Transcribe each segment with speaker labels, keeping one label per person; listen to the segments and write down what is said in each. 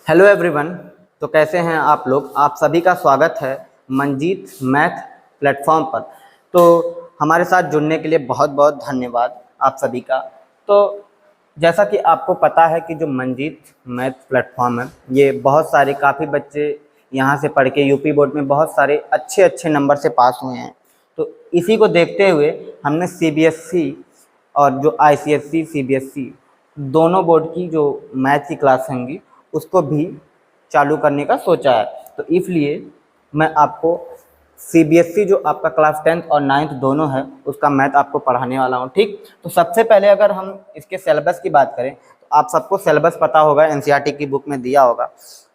Speaker 1: Hello everyone. तो कैसे हैं आप लोग। आप सभी का स्वागत है मंजीत मैथ प्लेटफॉर्म पर। तो हमारे साथ जुड़ने के लिए बहुत बहुत धन्यवाद आप सभी का। तो जैसा कि आपको पता है कि जो मंजीत मैथ प्लेटफॉर्म है, ये बहुत सारे काफ़ी बच्चे यहाँ से पढ़ के यूपी बोर्ड में बहुत सारे अच्छे अच्छे नंबर से पास हुए हैं। तो इसी को देखते हुए हमने सीबीएसई और जो आईसीएसई सीबीएसई दोनों बोर्ड की जो मैथ की क्लास होंगी उसको भी चालू करने का सोचा है। तो इसलिए मैं आपको सीबीएसई जो आपका क्लास 10th और 9th दोनों है उसका मैथ आपको पढ़ाने वाला हूँ। ठीक, तो सबसे पहले अगर हम इसके सिलेबस की बात करें तो आप सबको सिलेबस पता होगा, एनसीईआरटी की बुक में दिया होगा।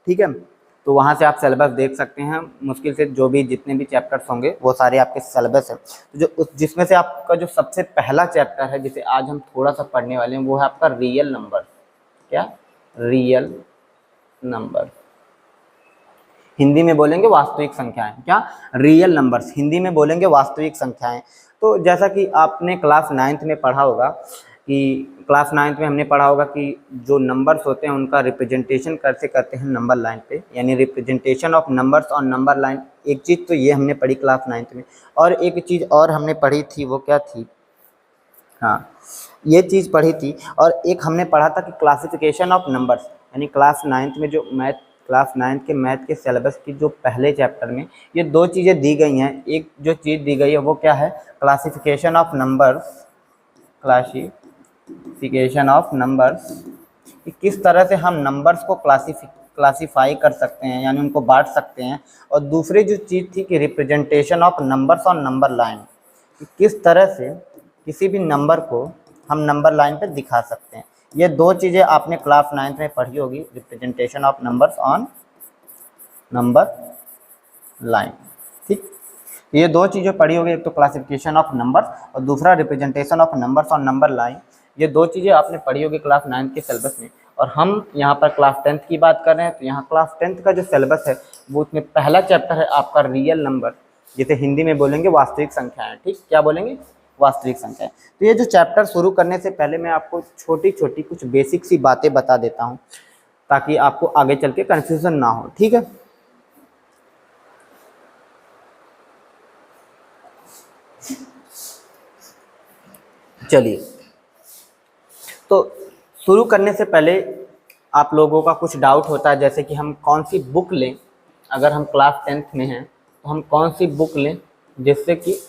Speaker 1: ठीक है, तो वहाँ से आप सिलेबस देख सकते हैं। मुश्किल से जो भी जितने भी चैप्टर्स होंगे वो सारे आपके सिलेबस है। तो जो जिसमें से आपका जो सबसे पहला चैप्टर है जिसे आज हम थोड़ा सा पढ़ने वाले हैं वो है आपका रियल नंबर। क्या? Real number. हिंदी में बोलेंगे वास्तविक संख्याएं। क्या? Real numbers. हिंदी में बोलेंगे वास्तविक संख्याएं। तो जैसा कि आपने क्लास 9th में पढ़ा होगा कि क्लास 9th में हमने पढ़ा होगा कि जो नंबर्स होते हैं उनका रिप्रेजेंटेशन कैसे करते हैं नंबर लाइन पे, यानी representation of numbers on number line. एक चीज़ तो ये हमने पढ़ी क्लास 9th में, और एक चीज़ और हमने पढ़ी थी, वो क्या थी? हाँ, ये चीज़ पढ़ी थी। और एक हमने पढ़ा था कि क्लासिफिकेशन ऑफ नंबर्स, यानी क्लास 9th में जो क्लास 9th के मैथ के सिलेबस की जो पहले चैप्टर में ये दो चीज़ें दी गई हैं। एक जो चीज़ दी गई है वो क्या है? Classification of numbers. Classification of numbers, कि किस तरह से हम नंबर्स को क्लासीफाई कर सकते हैं, यानी उनको बांट सकते हैं। और दूसरी जो चीज़ थी कि representation of numbers on number line, कि किस तरह से किसी भी नंबर को हम नंबर लाइन पर दिखा सकते हैं। ये दो चीज़ें आपने क्लास 9th में पढ़ी होगी, representation of numbers on number line. ठीक, ये दो चीज़ें पढ़ी होगी, एक तो क्लासिफिकेशन ऑफ नंबर्स और दूसरा representation of numbers on number line. ये दो चीज़ें आपने पढ़ी होगी क्लास 9th के सिलेबस में। और हम यहाँ पर क्लास 10th की बात कर रहे हैं, तो यहाँ क्लास 10th का जो सिलेबस है वो उसमें पहला चैप्टर है आपका रियल नंबर, जिसे हिंदी में बोलेंगे वास्तविक संख्याएं। ठीक, क्या बोलेंगे? वास्तविक संख्याएं। तो ये जो चैप्टर शुरू करने से पहले मैं आपको छोटी छोटी कुछ बेसिक सी बातें बता देता हूँ ताकि आपको आगे चल के कन्फ्यूज़न ना हो। ठीक है, चलिए। तो शुरू करने से पहले आप लोगों का कुछ डाउट होता है, जैसे कि हम कौन सी बुक लें। अगर हम क्लास 10th में हैं तो हम कौन सी बुक लें जिससे कि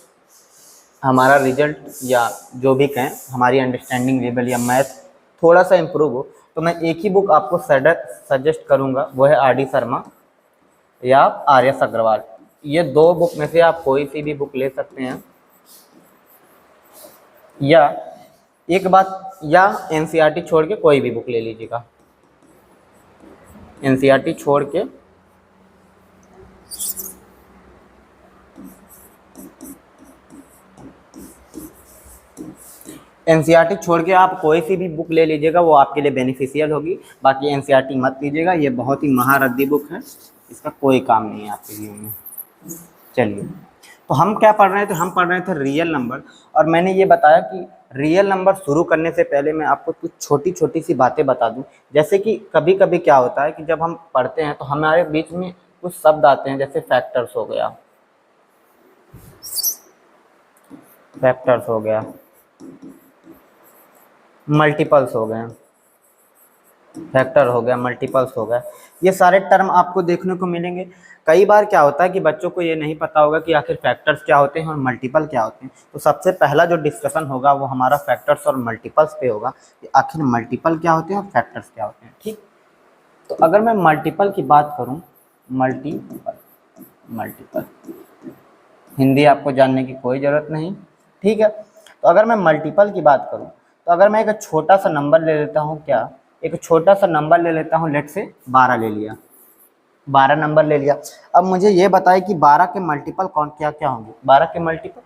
Speaker 1: हमारा रिजल्ट या जो भी कहें हमारी अंडरस्टैंडिंग लेवल या मैथ थोड़ा सा इम्प्रूव हो। तो मैं एक ही बुक आपको सजेस्ट करूंगा, वो है आर डी शर्मा या आर एस अग्रवाल। ये दो बुक में से आप कोई सी भी बुक ले सकते हैं, या एक बात, या एनसीईआरटी छोड़ के कोई भी बुक ले लीजिएगा। एनसीईआरटी छोड़ के एनसीईआरटी छोड़ के आप कोई सी भी बुक ले लीजिएगा, वो आपके लिए बेनिफिशियल होगी। बाकी एनसीईआरटी मत लीजिएगा, ये बहुत ही महारद्दी बुक है, इसका कोई काम नहीं है आपके जीवन में। चलिए, तो हम क्या पढ़ रहे थे? हम पढ़ रहे थे रियल नंबर। और मैंने ये बताया कि रियल नंबर शुरू करने से पहले मैं आपको कुछ छोटी छोटी सी बातें बता दूं। जैसे कि कभी कभी क्या होता है कि जब हम पढ़ते हैं तो हमारे बीच में कुछ शब्द आते हैं, जैसे फैक्टर्स हो गया, फैक्टर्स हो गया, मल्टीपल्स हो गए, फैक्टर हो गया, मल्टीपल्स हो गया। ये सारे टर्म आपको देखने को मिलेंगे। कई बार क्या होता है कि बच्चों को ये नहीं पता होगा कि आखिर फैक्टर्स क्या होते हैं और मल्टीपल क्या होते हैं। तो सबसे पहला जो डिस्कशन होगा वो हमारा फैक्टर्स और मल्टीपल्स पे होगा कि आखिर मल्टीपल क्या होते हैं और फैक्टर्स क्या होते हैं। ठीक, तो अगर मैं मल्टीपल की बात करूँ, मल्टीपल, मल्टीपल हिंदी आपको जानने की कोई ज़रूरत नहीं। ठीक है, तो अगर मैं मल्टीपल की बात करूँ तो अगर मैं एक छोटा सा नंबर ले लेता हूँ, क्या? एक छोटा सा नंबर ले लेता हूँ, लेट से 12 ले लिया, 12 नंबर ले लिया। अब मुझे ये बताए कि 12 के मल्टीपल कौन क्या क्या होंगे? 12 के मल्टीपल,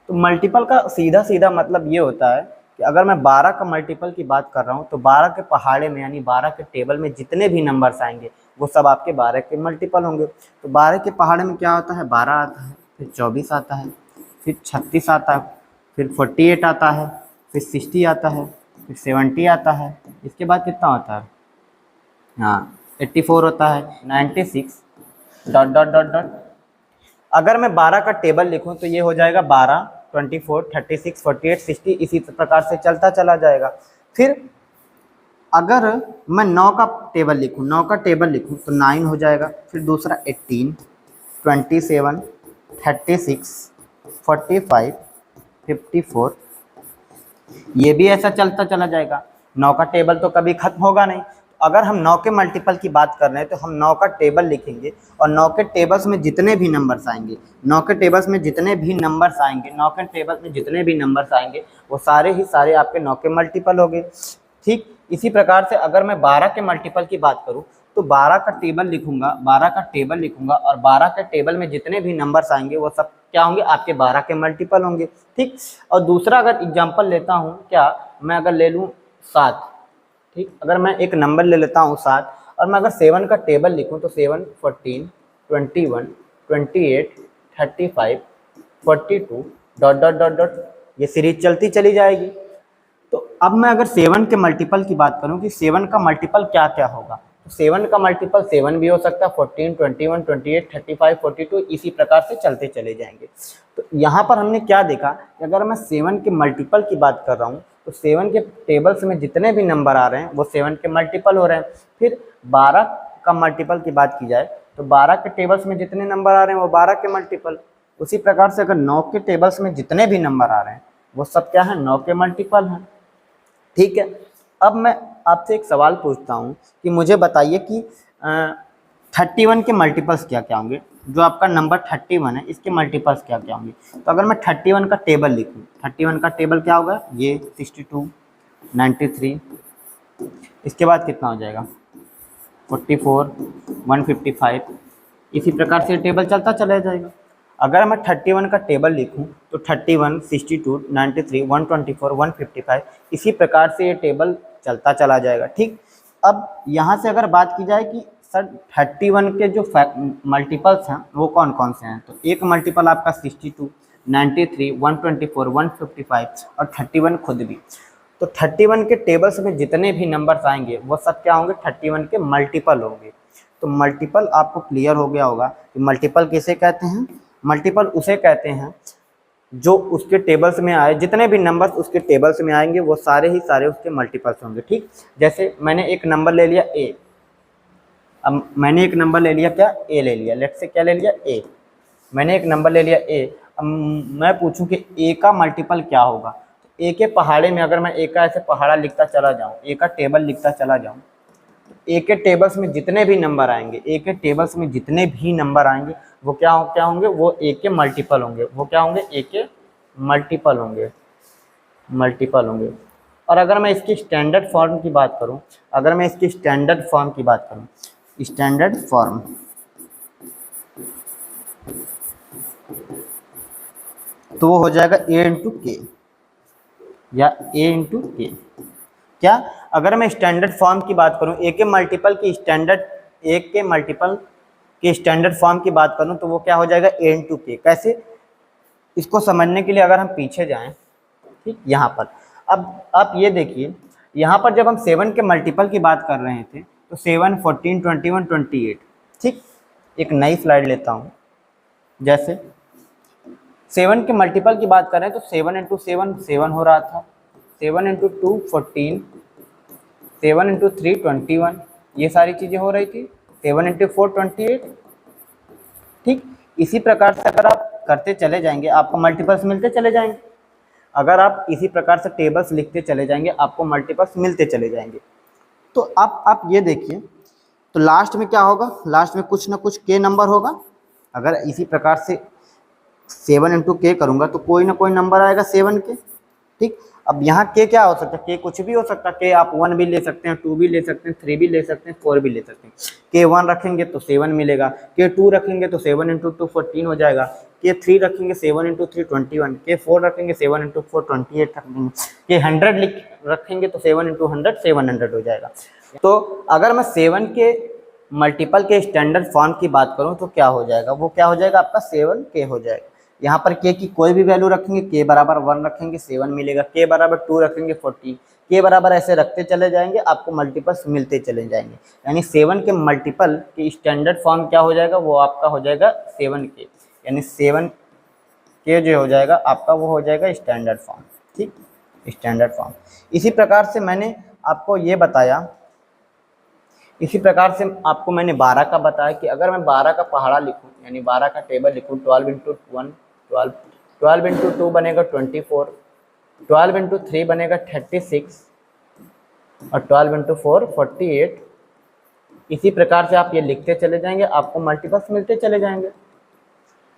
Speaker 1: तो मल्टीपल का सीधा सीधा मतलब ये होता है कि अगर मैं 12 का मल्टीपल की बात कर रहा हूँ तो 12 के पहाड़े में, यानी 12 के टेबल में जितने भी नंबर्स आएंगे वो सब आपके 12 के मल्टीपल होंगे। तो 12 के पहाड़े में क्या होता है? 12 आता है, फिर 24 आता है, फिर 36 आता है, फिर 48 आता है, फिर 60 आता है, फिर 70 आता है। इसके बाद कितना होता है? हाँ, 84 होता है, 96 डॉट डॉट डॉट डॉट। अगर मैं 12 का टेबल लिखूं तो ये हो जाएगा 12, 24, 36, 48, 60, इसी प्रकार से चलता चला जाएगा। फिर अगर मैं 9 का टेबल लिखूं, 9 का टेबल लिखूं तो 9 हो जाएगा। फिर दूसरा 18, 27, 36, 45, 54, ये भी ऐसा चलता चला जाएगा। 9 का टेबल तो कभी खत्म होगा नहीं। अगर हम 9 के मल्टीपल की बात कर रहे हैं तो हम 9 का टेबल लिखेंगे और 9 के टेबल्स में जितने भी नंबर्स आएंगे, 9 के टेबल्स में जितने भी नंबर्स आएंगे, 9 के टेबल्स में जितने भी नंबर्स आएंगे वो सारे ही सारे आपके 9 के मल्टीपल हो गए। ठीक इसी प्रकार से अगर मैं 12 के मल्टीपल की बात करूं तो 12 का टेबल लिखूंगा, 12 का टेबल लिखूंगा और 12 के टेबल में जितने भी नंबर्स आएंगे वो सब क्या होंगे, आपके 12 के मल्टीपल होंगे। ठीक, और दूसरा अगर एग्जांपल लेता हूं, क्या मैं अगर ले लूं 7, ठीक, अगर मैं एक नंबर ले लेता हूं 7 और मैं अगर 7 का टेबल लिखूं तो 7, 14, 21, 28, 35, 42 डॉट डॉट डॉट डॉट, ये सीरीज चलती चली जाएगी। तो अब मैं अगर 7 के मल्टीपल की बात करूं कि 7 का मल्टीपल क्या क्या होगा, तो 7 का मल्टीपल 7 भी हो सकता है, 14, 21, 28, 35, 42, इसी प्रकार से चलते चले जाएंगे। तो यहाँ पर हमने क्या देखा कि अगर मैं 7 के मल्टीपल की बात कर रहा हूँ तो 7 के टेबल्स में जितने भी नंबर आ रहे हैं वो 7 के मल्टीपल हो रहे हैं। फिर 12 का मल्टीपल की बात की जाए तो 12 के टेबल्स में जितने नंबर आ रहे हैं वो 12 के मल्टीपल। उसी प्रकार से अगर 9 के टेबल्स में जितने भी नंबर आ रहे हैं वो सब क्या है, 9 के मल्टीपल हैं। ठीक है, अब मैं आपसे एक सवाल पूछता हूँ कि मुझे बताइए कि 31 के मल्टीपल्स क्या क्या होंगे। जो आपका नंबर 31 है इसके मल्टीपल्स क्या क्या होंगे। तो अगर मैं 31 का टेबल लिखूँ, 31 का टेबल क्या होगा, ये 62, 93, इसके बाद कितना हो जाएगा 44, 155, इसी प्रकार से टेबल चलता चला जाएगा। अगर मैं 31 का टेबल लिखूं तो 31, 62, 93, 124, 155, इसी प्रकार से ये टेबल चलता चला जाएगा। ठीक, अब यहाँ से अगर बात की जाए कि सर 31 के जो मल्टीपल्स हैं वो कौन कौन से हैं, तो एक मल्टीपल आपका 62, 93, 124, 155 और 31 खुद भी। तो 31 के टेबल्स में जितने भी नंबर्स आएंगे वो सब क्या होंगे, 31 के मल्टीपल होंगे। तो मल्टीपल आपको क्लियर हो गया होगा कि मल्टीपल किसे कहते हैं। मल्टीपल उसे कहते हैं जो उसके टेबल्स में आए, जितने भी नंबर्स उसके टेबल्स में आएंगे वो सारे ही सारे उसके मल्टीपल्स होंगे। ठीक, जैसे मैंने एक नंबर ले लिया ए, अब मैंने एक नंबर ले लिया क्या, ए ले लिया, लेट से क्या ले लिया, ए, मैंने एक नंबर ले लिया ए। अब मैं पूछूं कि ए का मल्टीपल क्या होगा, तो ए के पहाड़े में अगर मैं ए का ऐसे पहाड़ा लिखता चला जाऊं, ए का टेबल लिखता चला जाऊं, ए के टेबल्स में जितने भी नंबर आएंगे, ए के टेबल्स में जितने भी नंबर आएंगे वो क्या होंगे, वो ए के मल्टीपल होंगे। वो क्या होंगे, ए के मल्टीपल होंगे, मल्टीपल होंगे। और अगर मैं इसकी स्टैंडर्ड फॉर्म की बात करूं, अगर मैं इसकी स्टैंडर्ड फॉर्म की बात करूं, स्टैंडर्ड फॉर्म तो वो हो जाएगा ए इंटू के या ए इंटू के। क्या, अगर मैं स्टैंडर्ड फॉर्म की बात करूं, ए के मल्टीपल की स्टैंडर्ड, ए के मल्टीपल के स्टैंडर्ड फॉर्म की बात करूं तो वो क्या हो जाएगा, ए इंटू के। कैसे, इसको समझने के लिए अगर हम पीछे जाएं, ठीक, यहाँ पर अब आप ये देखिए, यहाँ पर जब हम 7 के मल्टीपल की बात कर रहे थे तो 7, 14, 21, 28, ठीक, एक नई स्लाइड लेता हूँ। जैसे 7 के मल्टीपल की बात करें तो 7 इंटू 7 7 हो रहा था, 7 इंटू 2 14, 7 इंटू 3 21, ये सारी चीज़ें हो रही थी, 7 इंटू 4 28। ठीक, इसी प्रकार से अगर आप करते चले जाएंगे आपको मल्टीपल्स मिलते चले जाएंगे। अगर आप इसी प्रकार से टेबल्स लिखते चले जाएंगे आपको मल्टीपल्स मिलते चले जाएंगे। तो आप ये देखिए, तो लास्ट में क्या होगा, लास्ट में कुछ ना कुछ के नंबर होगा। अगर इसी प्रकार से 7 इंटू के करूँगा तो कोई ना कोई नंबर आएगा 7 के। ठीक, अब यहाँ के क्या हो सकता है, के कुछ भी हो सकता है, के आप 1 भी ले सकते हैं, 2 भी ले सकते हैं, 3 भी ले सकते हैं, 4 भी ले सकते हैं। के 1 रखेंगे तो 7 मिलेगा, के 2 रखेंगे तो 7 इंटू 2 14 हो जाएगा, के 3 रखेंगे 7 इंटू 3 21, के 4 रखेंगे 7 इंटू 4 28 रखेंगे, के 100 रखेंगे तो 7 इंटू 100 700 हो जाएगा। तो अगर मैं 7 के मल्टीपल के स्टैंडर्ड फॉर्म की बात करूँ तो क्या हो जाएगा, वो क्या हो जाएगा आपका 7 के हो जाएगा। यहाँ पर के की कोई भी वैल्यू रखेंगे, के बराबर 1 रखेंगे 7 मिलेगा, के बराबर 2 रखेंगे 40, के बराबर ऐसे रखते चले जाएंगे, आपको मल्टीपल्स मिलते चले जाएंगे। यानी 7 के मल्टीपल की स्टैंडर्ड फॉर्म क्या हो जाएगा, वो आपका हो जाएगा 7 के, यानी 7 के जो हो जाएगा आपका वो हो जाएगा स्टैंडर्ड फॉर्म। ठीक, स्टैंडर्ड फॉर्म। इसी प्रकार से मैंने आपको ये बताया, इसी प्रकार से आपको मैंने 12 का बताया कि अगर मैं 12 का पहाड़ा लिखूं, यानी 12 का टेबल लिखूं, 12 इंटू 1 12, 12 इंटू 2 बनेगा 24, 12 इंटू 3 बनेगा 36 और 12 इंटू 4 48। इसी प्रकार से आप ये लिखते चले जाएंगे, आपको मल्टीपल्स मिलते चले जाएंगे।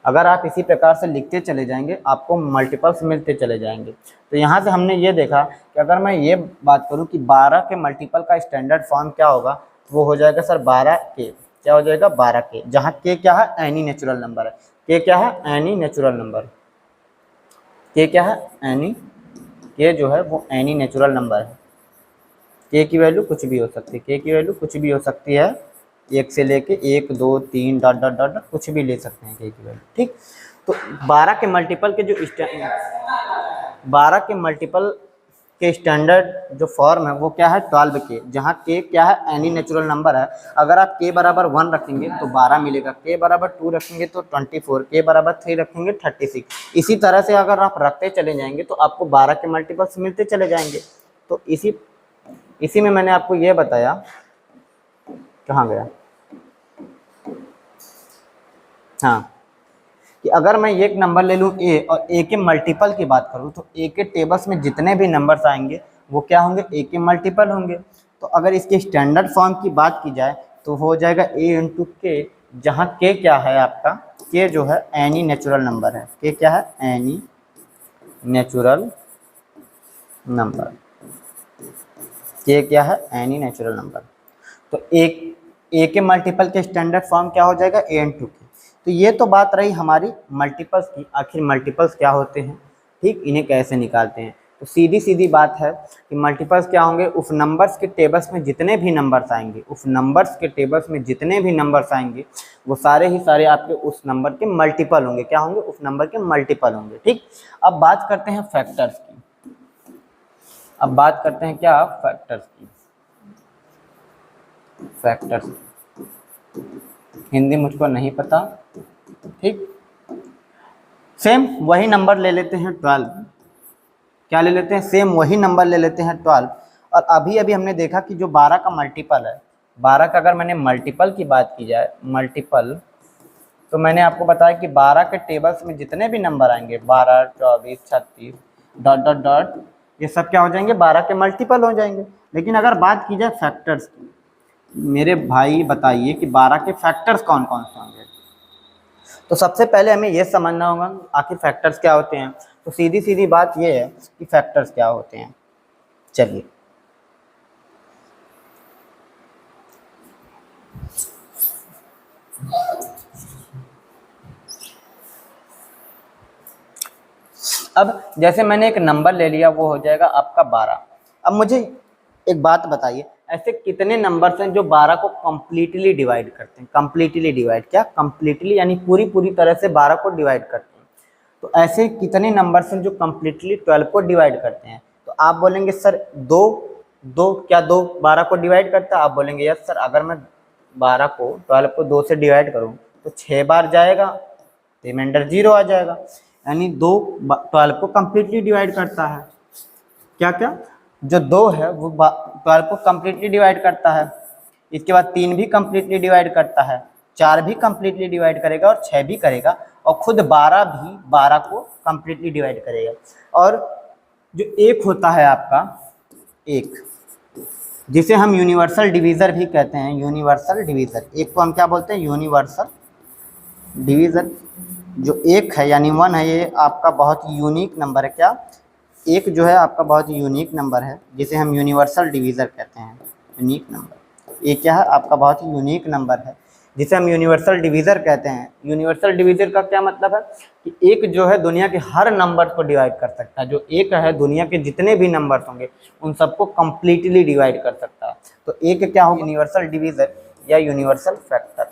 Speaker 1: अगर आप इसी प्रकार से लिखते चले जाएंगे आपको मल्टीपल्स मिलते चले जाएंगे। तो यहाँ से हमने ये देखा कि अगर मैं ये बात करूँ कि 12 के मल्टीपल का स्टैंडर्ड फॉर्म क्या होगा, वो हो जाएगा सर 12 के। क्या हो जाएगा, 12 के, जहाँ के क्या है, एनी नेचुरल नंबर है। के क्या है, एनी नेचुरल नंबर। के क्या है, एनी, के जो है वो एनी नेचुरल नंबर है। के की वैल्यू कुछ भी हो सकती है, के की वैल्यू कुछ भी हो सकती है, 1 से लेके 1 2 3 डॉट डॉट डॉट कुछ भी ले सकते हैं के की वैल्यू। ठीक, तो 12 के मल्टीपल के जो 12 के मल्टीपल के स्टैंडर्ड जो फॉर्म है वो क्या है, 12 के, जहाँ के क्या है, एनी नेचुरल नंबर है। अगर आप के बराबर 1 रखेंगे तो 12 मिलेगा, के बराबर 2 रखेंगे तो 24, के बराबर 3 रखेंगे 36। इसी तरह से अगर आप रखते चले जाएंगे तो आपको 12 के मल्टीपल्स मिलते चले जाएंगे। तो इसी में मैंने आपको ये बताया, कहाँ गया, हाँ, कि अगर मैं एक नंबर ले लूँ ए और ए के मल्टीपल की बात करूँ तो ए के टेबल्स में जितने भी नंबर्स आएंगे वो क्या होंगे, ए के मल्टीपल होंगे। तो अगर इसके स्टैंडर्ड फॉर्म की बात की जाए तो हो जाएगा ए इंटू के, जहाँ के क्या है आपका, के जो है एनी नेचुरल नंबर है। के क्या है, एनी नेचुरल नंबर। के क्या है, एनी नेचुरल नंबर। तो ए के मल्टीपल के स्टैंडर्ड फॉर्म क्या हो जाएगा, ए इंटू के। तो ये तो बात रही हमारी मल्टीपल्स की। आखिर मल्टीपल्स क्या होते हैं, ठीक, इन्हें कैसे निकालते हैं। तो सीधी सीधी बात है कि मल्टीपल्स क्या होंगे, उस नंबर्स के टेबल्स में जितने भी नंबर्स आएंगे, उस नंबर्स के टेबल्स में जितने भी नंबर्स आएंगे वो सारे ही सारे आपके उस नंबर के मल्टीपल होंगे। क्या होंगे, उस नंबर के मल्टीपल होंगे। ठीक, अब बात करते हैं फैक्टर्स की। अब बात करते हैं क्या, फैक्टर्स की। फैक्टर्स, हिंदी मुझको नहीं पता। ठीक, सेम वही नंबर ले लेते हैं 12। क्या ले लेते हैं, सेम वही नंबर ले लेते हैं 12। और अभी अभी हमने देखा कि जो 12 का मल्टीपल है, 12 का अगर मैंने मल्टीपल की बात की जाए, मल्टीपल, तो मैंने आपको बताया कि 12 के टेबल्स में जितने भी नंबर आएंगे, 12 24 36 डॉट डॉट डॉट, ये सब क्या हो जाएंगे, 12 के मल्टीपल हो जाएंगे। लेकिन अगर बात की जाए फैक्टर्स की, मेरे भाई बताइए कि 12 के फैक्टर्स कौन कौन से होंगे। तो सबसे पहले हमें यह समझना होगा आखिर फैक्टर्स क्या होते हैं। तो सीधी सीधी बात यह है कि फैक्टर्स क्या होते हैं। चलिए, अब जैसे मैंने एक नंबर ले लिया, वो हो जाएगा आपका 12। अब मुझे एक बात बताइए, ऐसे कितने नंबर्स हैं जो 12 को कम्प्लीटली डिवाइड करते हैं। कम्प्लीटली डिवाइड, क्या, कम्प्लीटली यानी पूरी तरह से 12 को डिवाइड करते हैं। तो ऐसे कितने नंबर्स हैं जो कम्प्लीटली 12 को डिवाइड करते हैं। तो आप बोलेंगे सर दो क्या 2 12 को डिवाइड करता है। आप बोलेंगे यस सर, अगर मैं 12 को 12 को 2 से डिवाइड करूँ तो 6 बार जाएगा, रिमाइंडर 0 आ जाएगा। यानी 2 12 को कम्प्लीटली डिवाइड करता है। क्या क्या, जो 2 है वो 12 को कम्प्लीटली डिवाइड करता है। इसके बाद 3 भी कम्प्लीटली डिवाइड करता है, 4 भी कम्प्लीटली डिवाइड करेगा और 6 भी करेगा, और खुद 12 भी 12 को कम्प्लीटली डिवाइड करेगा। और जो 1 होता है आपका 1, जिसे हम यूनिवर्सल डिवीज़र भी कहते हैं, यूनिवर्सल डिवीज़र, 1 को हम क्या बोलते हैं, यूनिवर्सल डिवीज़र। जो 1 है यानी 1 है, ये आपका बहुत ही यूनिक नंबर है। क्या, 1 जो है आपका बहुत ही यूनिक नंबर है, जिसे हम यूनिवर्सल डिवीज़र कहते हैं। यूनिक नंबर, ये क्या है, आपका बहुत ही यूनिक नंबर है जिसे हम यूनिवर्सल डिवीज़र कहते हैं। यूनिवर्सल डिवीज़र का क्या मतलब है कि 1 जो है दुनिया के हर नंबर को डिवाइड कर सकता है। जो 1 है दुनिया के जितने भी नंबर्स होंगे उन सबको कम्प्लीटली डिवाइड कर सकता है। तो 1 क्या होगा, यूनिवर्सल डिवीज़र या यूनिवर्सल फैक्टर।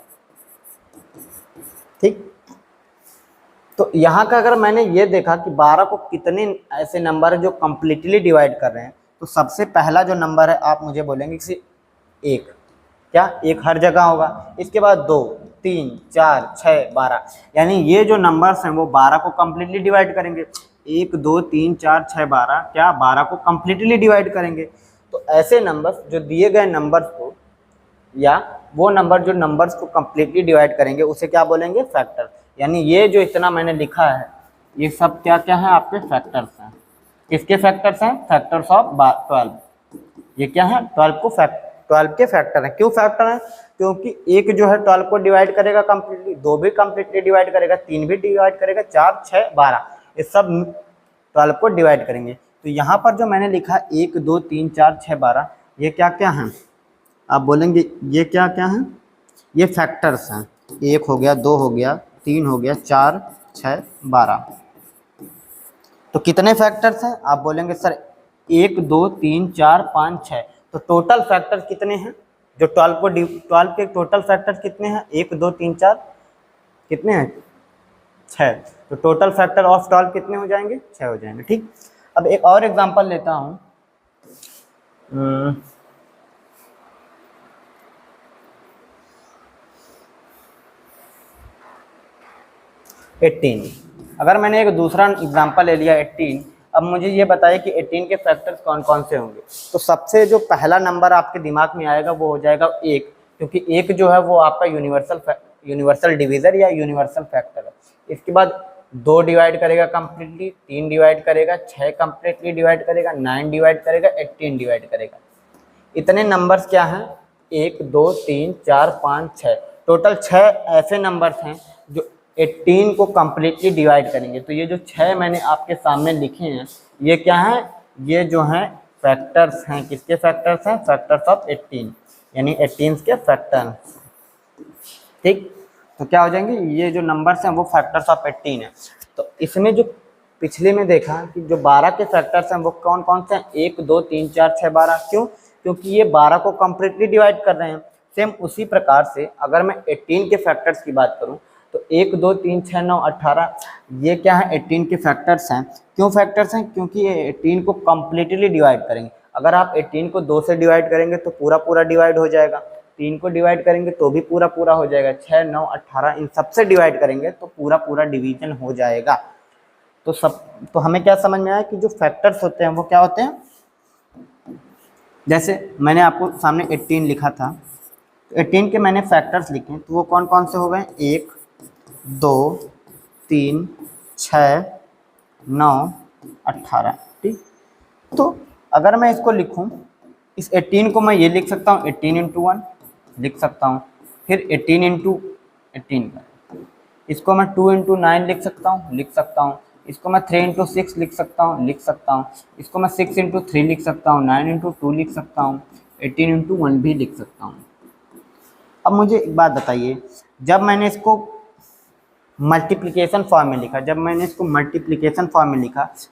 Speaker 1: ठीक, तो यहाँ का अगर मैंने ये देखा कि 12 को कितने ऐसे नंबर है जो कम्प्लीटली डिवाइड कर रहे हैं, तो सबसे पहला जो नंबर है आप मुझे बोलेंगे कि एक, क्या एक हर जगह होगा। इसके बाद 2, 3, 4, 6, 12, यानी ये जो नंबर्स हैं वो 12 को कम्प्लीटली डिवाइड करेंगे। 1, 2, 3, 4, 6, 12, क्या 12 को कम्प्लीटली डिवाइड करेंगे। तो ऐसे नंबर्स जो दिए गए नंबर्स को, या वो नंबर जो नंबर्स को कम्प्लीटली डिवाइड करेंगे उसे क्या बोलेंगे, फैक्टर। यानी ये जो इतना मैंने लिखा है ये सब क्या क्या है, आपके फैक्टर्स हैं। किसके फैक्टर्स हैं, फैक्टर्स ऑफ 12। ये क्या है, 12 के फैक्टर हैं। क्यों फैक्टर हैं, क्योंकि एक जो है 12 को डिवाइड करेगा कम्प्लीटली, 2 भी कम्प्लीटली डिवाइड करेगा, 3 भी डिवाइड करेगा, 4, 6, 12, ये सब 12 को डिवाइड करेंगे। तो यहाँ पर जो मैंने लिखा 1, 2, 3, 4, 6, 12, ये क्या क्या हैं, आप बोलेंगे ये क्या क्या हैं, ये फैक्टर्स हैं। 1 हो गया, 2 हो गया, 3 हो गया, 4, 6, 12। तो कितने फैक्टर्स हैं, आप बोलेंगे सर 1, 2, 3, 4, 5, 6। तो टोटल फैक्टर कितने हैं, जो 12 के टोटल फैक्टर कितने हैं, 1, 2, 3, 4, कितने हैं, 6। तो टोटल फैक्टर ऑफ 12 कितने हो जाएंगे, 6 हो जाएंगे। ठीक, अब एक और एग्जांपल लेता हूँ। 18, अगर मैंने एक दूसरा एग्जांपल ले लिया 18। अब मुझे ये बताइए कि 18 के फैक्टर्स कौन कौन से होंगे। तो सबसे जो पहला नंबर आपके दिमाग में आएगा वो हो जाएगा 1, क्योंकि 1 जो है वो आपका यूनिवर्सल डिवीज़र या यूनिवर्सल फैक्टर है। इसके बाद 2 डिवाइड करेगा कम्प्लीटली, 3 डिवाइड करेगा, 6 कम्प्लीटली डिवाइड करेगा, 9 डिवाइड करेगा, 18 डिवाइड करेगा। इतने नंबर्स क्या हैं, 1, 2, 3, 4, 5, 6, टोटल 6 ऐसे नंबर्स हैं जो 18 को कम्प्लीटली डिवाइड करेंगे। तो ये जो 6 मैंने आपके सामने लिखे हैं ये क्या हैं, ये जो हैं फैक्टर्स हैं। किसके फैक्टर्स हैं, फैक्टर्स ऑफ 18, यानी 18 के फैक्टर। ठीक, तो क्या हो जाएंगे, ये जो नंबर्स हैं वो फैक्टर्स ऑफ 18 है। तो इसमें जो पिछले में देखा कि जो 12 के फैक्टर्स हैं वो कौन कौन से हैं, 1, 2, 3, 4, 6, 12। क्यों, क्योंकि ये 12 को कम्प्लीटली डिवाइड कर रहे हैं। सेम उसी प्रकार से अगर मैं 18 के फैक्टर्स की बात करूं तो 1, 2, 3, 6, 9, 18, ये क्या है, 18 के फैक्टर्स हैं। क्यों फैक्टर्स हैं, क्योंकि ये 18 को कम्प्लीटली डिवाइड करेंगे। अगर आप 18 को 2 से डिवाइड करेंगे तो पूरा पूरा डिवाइड हो जाएगा, 3 को डिवाइड करेंगे तो भी पूरा पूरा हो जाएगा, 6, 9, 18 इन सब से डिवाइड करेंगे तो पूरा पूरा डिवीजन हो जाएगा। तो हमें क्या समझ में आया कि जो फैक्टर्स होते हैं वो क्या होते हैं। जैसे मैंने आपको सामने 18 लिखा था, 18 के मैंने फैक्टर्स लिखे तो वो कौन कौन से हो गए, 1, 2, 3, 6, 9, 18। ठीक, तो अगर मैं इसको लिखूं, इस 18 को मैं ये लिख सकता हूँ 18 इंटू 1 लिख सकता हूँ, फिर 18 इंटू 18 इसको मैं 2 इंटू 9 लिख सकता हूँ, इसको मैं 3 इंटू 6 लिख सकता हूँ, इसको मैं 6 इंटू 3 लिख सकता हूँ, 9 इंटू 2 लिख सकता हूँ, 18 इंटू 1 भी लिख सकता हूँ। अब मुझे एक बात बताइए, जब मैंने इसको मल्टीप्लिकेशन फॉर्म में लिखा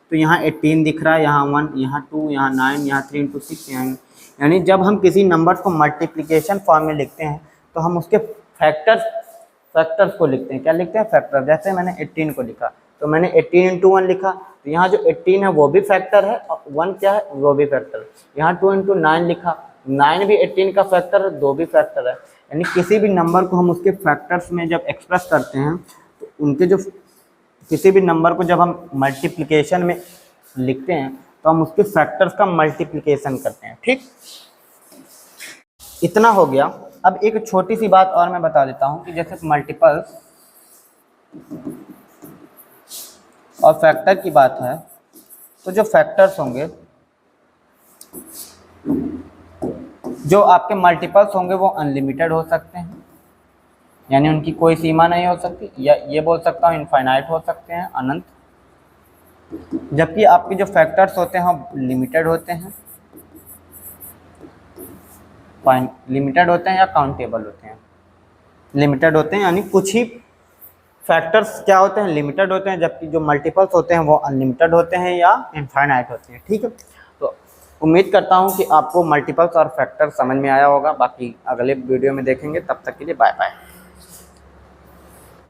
Speaker 1: तो यहाँ 18 दिख रहा है, यहाँ 1, यहाँ 2, यहाँ 9, यहाँ 3 इंटू 6, यानी जब हम किसी नंबर को मल्टीप्लिकेशन फॉर्म में लिखते हैं तो हम उसके फैक्टर्स को लिखते हैं। क्या लिखते हैं, फैक्टर। जैसे मैंने 18 को लिखा तो मैंने 18 इंटू 1 लिखा, तो यहाँ जो 18 है वो भी फैक्टर है और 1 क्या है, वो भी फैक्टर है। यहाँ 2 इंटू 9 लिखा, 9 भी 18 का फैक्टर है, 2 भी फैक्टर है। यानी किसी भी नंबर को हम उसके फैक्टर्स में जब एक्सप्रेस करते हैं तो उनके जो किसी भी नंबर को जब हम मल्टीप्लिकेशन में लिखते हैं तो हम उसके फैक्टर्स का मल्टीप्लिकेशन करते हैं। ठीक, इतना हो गया। अब एक छोटी सी बात और मैं बता देता हूँ कि जैसे मल्टीपल्स और फैक्टर की बात है तो जो फैक्टर्स होंगे, जो आपके मल्टीपल्स होंगे वो अनलिमिटेड हो सकते हैं, यानी उनकी कोई सीमा नहीं हो सकती, या ये बोल सकता हूँ इनफाइनाइट हो सकते हैं, अनंत। जबकि आपके जो फैक्टर्स होते हैं वो लिमिटेड होते हैं, या काउंटेबल होते हैं। लिमिटेड होते हैं यानी कुछ ही फैक्टर्स क्या होते हैं, लिमिटेड होते हैं, जबकि जो मल्टीपल्स होते हैं वो अनलिमिटेड होते हैं या इनफाइनाइट होते हैं। ठीक है, तो उम्मीद करता हूँ कि आपको मल्टीपल्स और फैक्टर समझ में आया होगा। बाकी अगले वीडियो में देखेंगे, तब तक के लिए बाय बाय।